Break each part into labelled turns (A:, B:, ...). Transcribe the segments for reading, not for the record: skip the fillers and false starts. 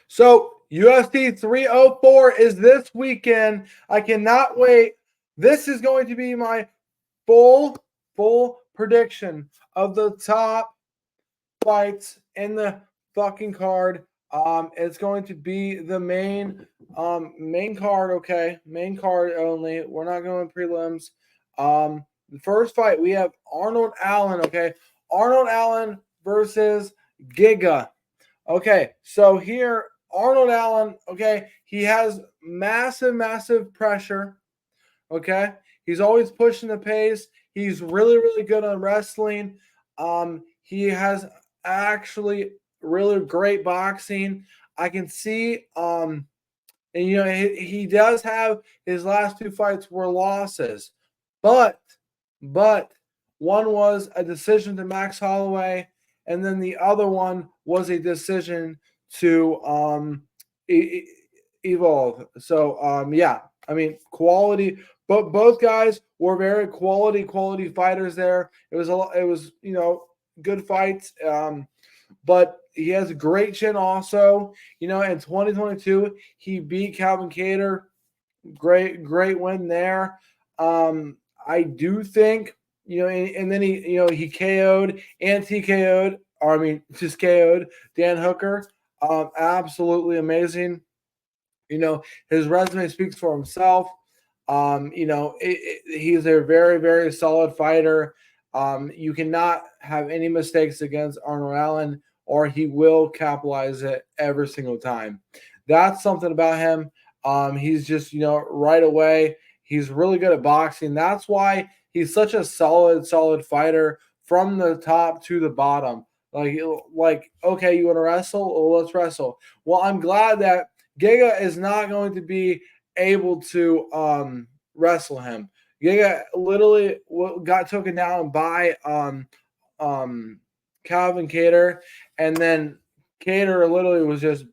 A: So UFC 304 is this weekend. I cannot wait. This is going to be my full prediction of the top fights in the fucking card. It's going to be the main card, okay? Main card only. We're not going prelims. The first fight we have Arnold Allen, okay? Arnold Allen versus Giga. Okay, so here Arnold Allen, okay, he has massive pressure. Okay, he's always pushing the pace. He's really good on wrestling. He has actually really great boxing. I can see, and he does have his last two fights were losses, but one was a decision to Max Holloway, and then the other one was a decision to Evolve. So yeah, I mean quality. But both guys were very quality fighters there. It was good fights. But he has a great chin also. In 2022, he beat Calvin Kattar. Great win there. I do think, and then he KO'd and TKO'd, or I mean, just KO'd Dan Hooker. Absolutely amazing. His resume speaks for himself. He's a very solid fighter. You cannot have any mistakes against Arnold Allen, or he will capitalize it every single time. That's something about him. He's just, right away, he's really good at boxing. That's why he's such a solid fighter from the top to the bottom. Like okay, you want to wrestle? Well, let's wrestle. Well, I'm glad that Giga is not going to be able to wrestle him. Giga literally got taken down by Calvin Kattar, and then Kattar literally was just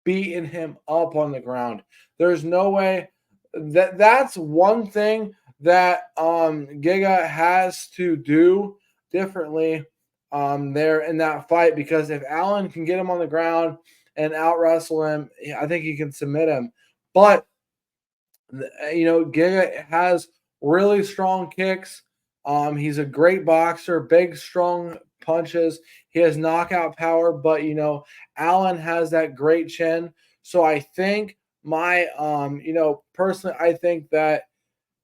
A: beating him up on the ground. There's no way that's one thing that Giga has to do differently there in that fight, because if Allen can get him on the ground and out wrestle him, I think he can submit him. But Giga has really strong kicks. He's a great boxer, big, strong punches. He has knockout power, but Allen has that great chin. So I think personally, I think that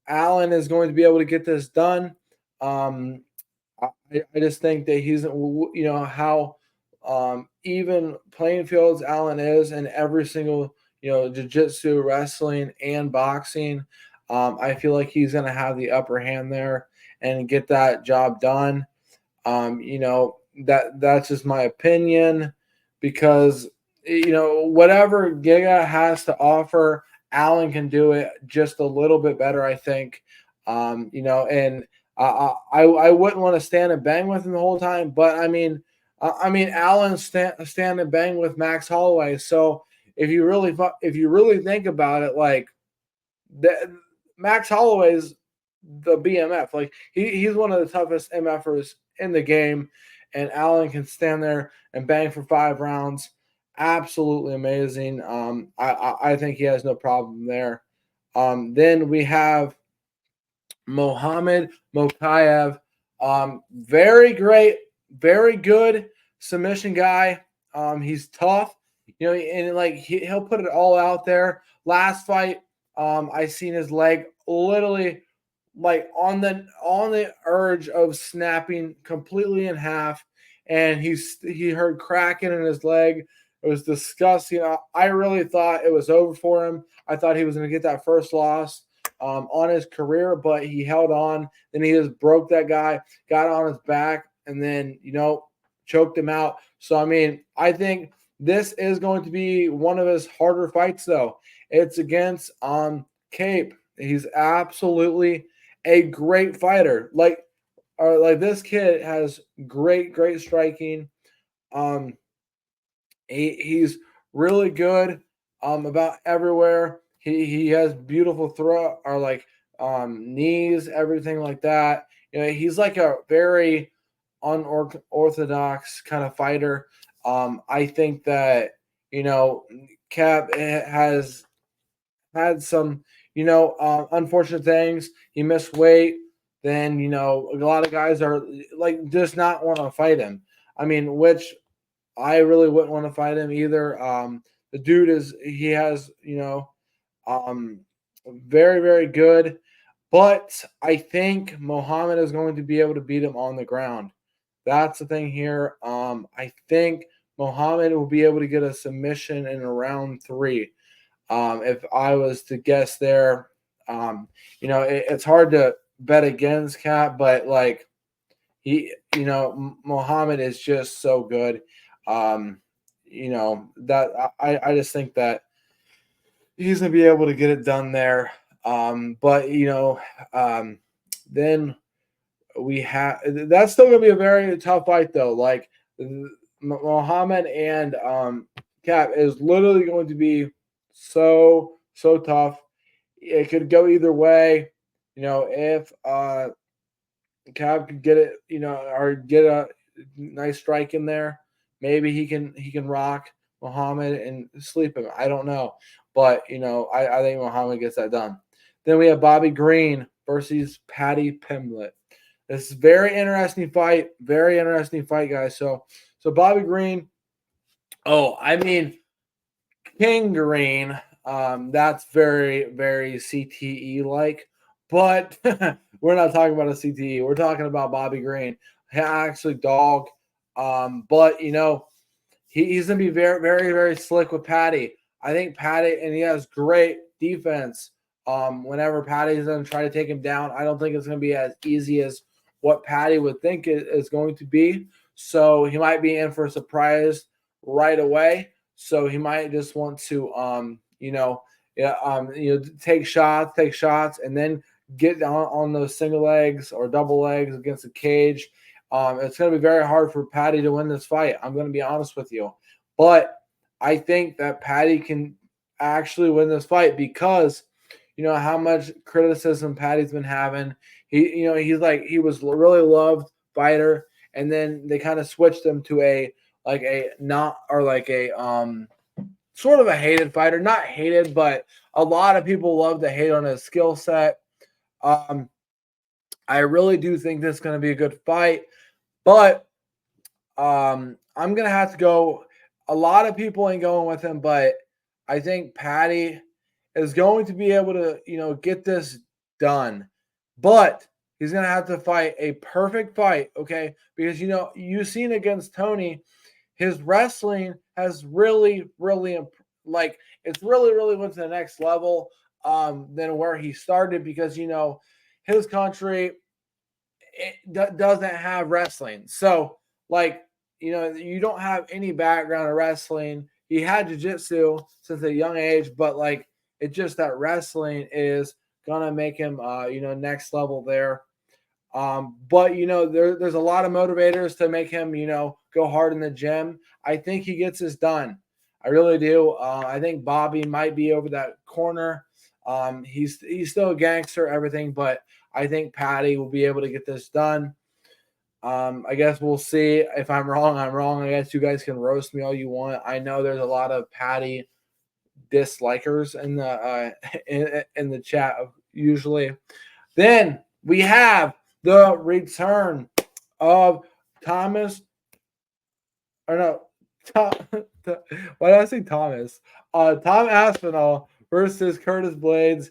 A: Allen is going to be able to get this done. I just think that he's, how even playing fields Allen is in every single, jiu-jitsu, wrestling, and boxing. I feel like he's going to have the upper hand there and get that job done. That's just my opinion, because, whatever Giga has to offer, Allen can do it just a little bit better, I think. And I wouldn't want to stand and bang with him the whole time, but I mean, Allen stand and bang with Max Holloway. So if you really think about it, like Max Holloway's the BMF, like he's one of the toughest MFers in the game, and Allen can stand there and bang for 5 rounds. Absolutely amazing. I think he has no problem there. Then we have Mokaev. Very great, very good submission guy. He's tough, and like he'll put it all out there. Last fight, I seen his leg literally like on the urge of snapping completely in half, and he heard cracking in his leg. It was disgusting. I really thought it was over for him. I thought he was going to get that first loss on his career, but he held on. Then he just broke that guy, got on his back, and then choked him out. So I mean, I think this is going to be one of his harder fights, though. It's against Kape. He's absolutely a great fighter. Like this kid has great striking. He's really good about everywhere. He has beautiful throw or like knees, everything like that. He's like a very unorthodox kind of fighter. I think that Kape has had some, unfortunate things. He missed weight. Then, a lot of guys are like just not want to fight him. I mean, which I really wouldn't want to fight him either. The dude he has, very, very good. But I think Muhammad is going to be able to beat him on the ground. That's the thing here. I think Muhammad will be able to get a submission in round 3. If I was to guess there, it's hard to bet against Kape, but like Muhammad is just so good. That I just think that he's gonna be able to get it done there. But then we have that's still gonna be a very tough fight though. Like Muhammad and Kape is literally going to be so tough. It could go either way. If Kape could get it, or get a nice strike in there, maybe he can rock Muhammad and sleep him. I don't know, but I think Muhammad gets that done. Then we have Bobby Green versus Paddy Pimblett. This is very interesting fight. Very interesting fight, guys. So Bobby Green. Oh, I mean, King Green. That's very, very CTE like. But we're not talking about a CTE. We're talking about Bobby Green. Actually, dog. But he's gonna be very, very, very slick with Paddy. I think Paddy, and he has great defense. Whenever Paddy's gonna try to take him down, I don't think it's gonna be as easy as what Paddy would think it is going to be. So he might be in for a surprise right away. So he might just want to, take shots, and then get on those single legs or double legs against the cage. It's going to be very hard for Paddy to win this fight. I'm going to be honest with you, but I think that Paddy can actually win this fight because how much criticism Paddy's been having. He was a really loved fighter, and then they kind of switched him to a sort of a hated fighter. Not hated, but a lot of people love to hate on his skill set. I really do think this is going to be a good fight, but I'm going to have to go. A lot of people ain't going with him, but I think Paddy is going to be able to, get this done. But he's going to have to fight a perfect fight, okay? Because, you've seen against Tony, his wrestling has really, really, it's really, really went to the next level than where he started because, his country doesn't have wrestling. So, you don't have any background of wrestling. He had jiu-jitsu since a young age, but, it's just that wrestling is going to make him, next level there. But there's a lot of motivators to make him, go hard in the gym. I think he gets this done. I really do. I think Bobby might be over that corner. He's still a gangster, everything, but I think Paddy will be able to get this done. I guess we'll see. If I'm wrong, I'm wrong. I guess you guys can roast me all you want. I know there's a lot of Paddy dislikers in the chat usually. Then we have the return of Thomas. Or no, why did I say Thomas? Tom Aspinall versus Curtis Blaydes.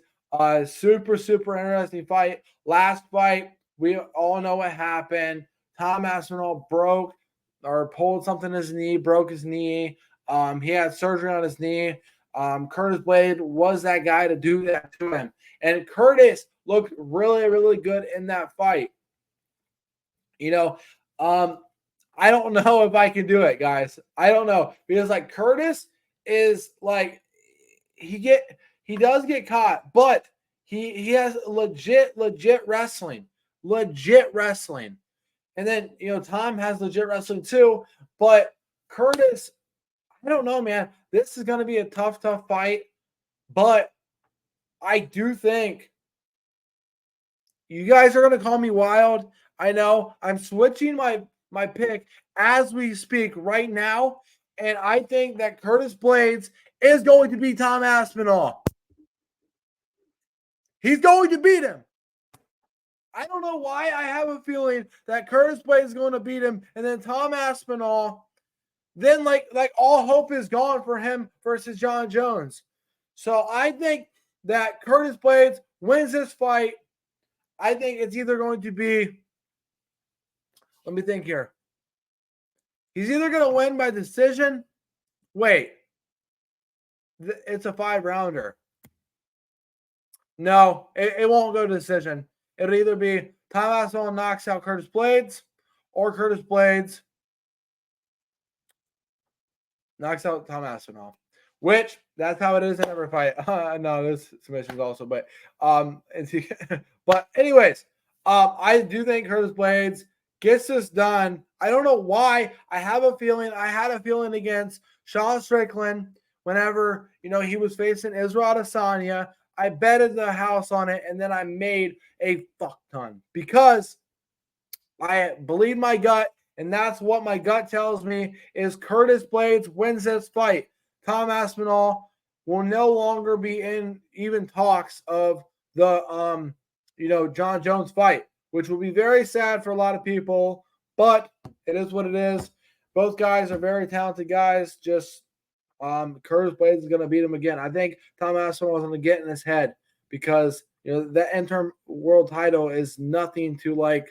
A: Super, super interesting fight. Last fight, we all know what happened. Tom Aspinall pulled something in his knee, broke his knee. He had surgery on his knee. Curtis Blaydes was that guy to do that to him. And Curtis looked really, really good in that fight. I don't know if I can do it, guys. I don't know. Because Curtis is he does get caught, but he has legit wrestling. Legit wrestling. And then, Tom has legit wrestling too. But Curtis, I don't know, man. This is going to be a tough fight. But I do think you guys are going to call me wild. I know. I'm switching my pick as we speak right now. And I think that Curtis Blaydes is going to beat Tom Aspinall. He's going to beat him. I don't know why. I have a feeling that Curtis Blaydes is going to beat him, and then Tom Aspinall, then like all hope is gone for him versus John Jones. So I think that Curtis Blaydes wins this fight. I think it's either going to be, let me think here. He's either going to win by decision. Wait. It's a 5-rounder. No, it won't go to decision. It'll either be Tom Aspinall knocks out Curtis Blaydes, or Curtis Blaydes knocks out Tom Aspinall. Which, that's how it is in every fight. No, there's submissions also, but but anyways, I do think Curtis Blaydes gets this done. I don't know why. I had a feeling against Sean Strickland whenever, he was facing Israel Adesanya. I betted the house on it, and then I made a fuck ton because I believe my gut, and that's what my gut tells me is Curtis Blaydes wins this fight. Tom Aspinall will no longer be in even talks of the John Jones fight, which will be very sad for a lot of people, but it is what it is. Both guys are very talented guys. Just Curtis Blaydes is going to beat him again. I think Tom Aspinall is going to get in his head because that interim world title is nothing to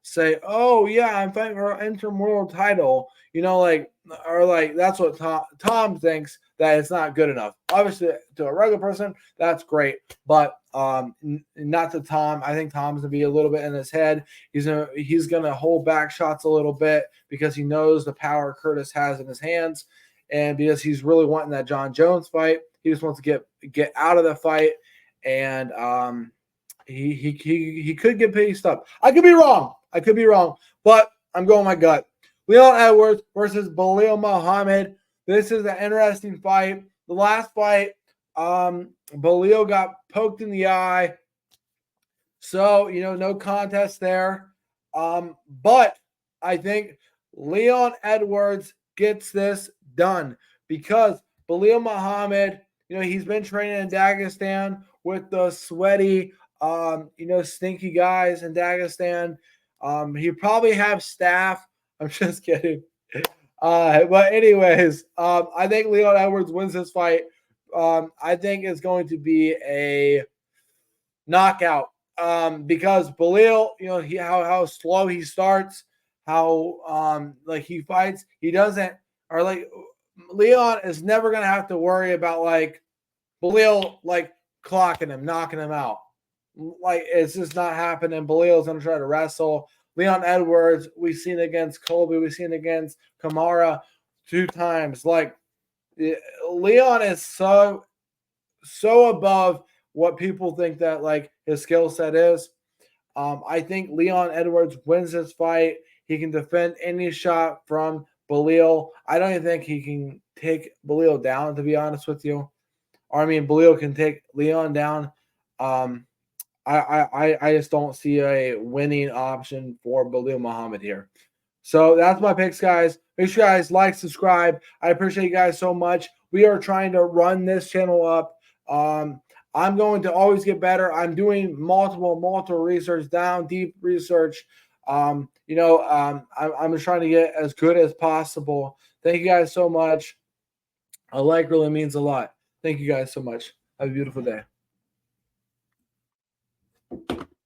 A: say, oh yeah, I'm fighting for an interim world title. That's what Tom thinks, that it's not good enough. Obviously, to a regular person, that's great, but not to Tom. I think Tom's gonna be a little bit in his head. He's gonna hold back shots a little bit because he knows the power Curtis has in his hands. And because he's really wanting that John Jones fight, he just wants to get out of the fight, and he could get paced up. I could be wrong, but I'm going my gut. Leon Edwards versus Belal Muhammad. This is an interesting fight. The last fight, Belal got poked in the eye, so no contest there. But I think Leon Edwards gets this done because Belal Muhammad, he's been training in Dagestan with the sweaty, stinky guys in Dagestan. He probably have staff. I'm just kidding. But anyways, I think Leon Edwards wins this fight. I think it's going to be a knockout because Belal, how slow he starts, how he fights. He doesn't, or Leon is never gonna have to worry about Belal clocking him, knocking him out. It's just not happening. Belal's gonna try to wrestle. Leon Edwards, we've seen against Colby, we've seen against Kamara 2 times. Leon is so above what people think that his skill set is. I think Leon Edwards wins this fight. He can defend any shot from Belal. I don't even think he can take Belal down, to be honest with you. Or Belal can take Leon down. I just don't see a winning option for Belal Muhammad here. So that's my picks, guys. Make sure you guys like, subscribe. I appreciate you guys so much. We are trying to run this channel up. I'm going to always get better. I'm doing multiple research, deep research. I'm just trying to get as good as possible. Thank you guys so much. A like really means a lot. Thank you guys so much. Have a beautiful day.